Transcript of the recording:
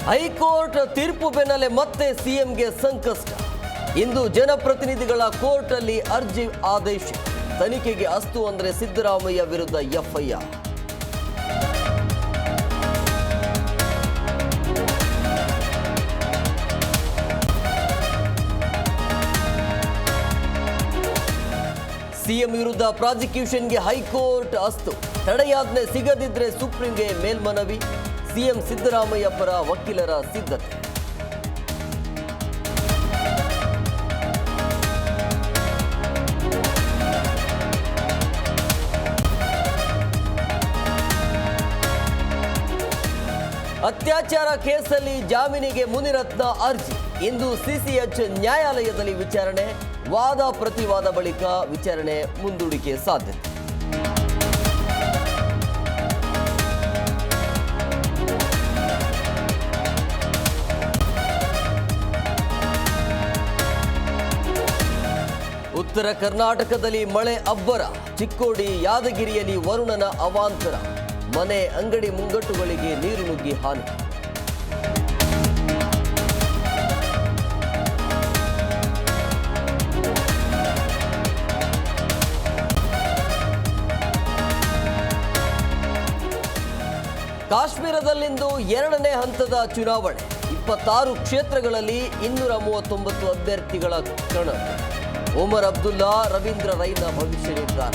High court ತೀರ್ಪು ಬೆನ್ನಲ್ಲೇ ಮತ್ತೆ ಸಿಎಂಗೆ ಸಂಕಷ್ಟ. ಇಂದು ಜನಪ್ರತಿನಿಧಿಗಳ ಕೋರ್ಟ್ ಅಲ್ಲಿ ಅರ್ಜಿ ಆದೇಶ. ತನಿಖೆಗೆ ಅಸ್ತು ಅಂದ್ರೆ ಸಿದ್ದರಾಮಯ್ಯ ವಿರುದ್ಧ ಎಫ್ಐಆರ್. ಸಿಎಂ ವಿರುದ್ಧ ಪ್ರಾಸಿಕ್ಯೂಷನ್ಗೆ ಹೈಕೋರ್ಟ್ ಅಸ್ತು. ತಡೆಯಾಜ್ಞೆ ಸಿಗದಿದ್ರೆ ಸುಪ್ರೀಂಗೆ ಮೇಲ್ಮನವಿ. ಸಿಎಂ ಸಿದ್ದರಾಮಯ್ಯ ಪರ ವಕೀಲರ ಸಿದ್ಧತೆ. ಅತ್ಯಾಚಾರ ಕೇಸಲ್ಲಿ ಜಾಮೀನಿಗೆ ಮುನಿರತ್ನ ಅರ್ಜಿ. ಇಂದು ಸಿಸಿಎಚ್ ನ್ಯಾಯಾಲಯದಲ್ಲಿ ವಿಚಾರಣೆ. ವಾದ ಪ್ರತಿವಾದ ಬಳಿಕ ವಿಚಾರಣೆ ಮುಂದೂಡಿಕೆ ಸಾಧ್ಯತೆ. ಉತ್ತರ ಕರ್ನಾಟಕದಲ್ಲಿ ಮಳೆ ಅಬ್ಬರ. ಚಿಕ್ಕೋಡಿ ಯಾದಗಿರಿಯಲ್ಲಿ ವರುಣನ ಅವಾಂತರ. ಮನೆ ಅಂಗಡಿ ಮುಂಗಟ್ಟುಗಳಿಗೆ ನೀರು ನುಗ್ಗಿ ಹಾನಿ. ಕಾಶ್ಮೀರದಲ್ಲಿಂದು 2ನೇ ಹಂತದ ಚುನಾವಣೆ. 26 ಕ್ಷೇತ್ರಗಳಲ್ಲಿ 239 ಅಭ್ಯರ್ಥಿಗಳ ಕಣ. ಒಮರ್ ಅಬ್ದುಲ್ಲಾ, ರವೀಂದ್ರ ರೈನ ಭವಿಷ್ಯ ನಿರ್ಧಾರ.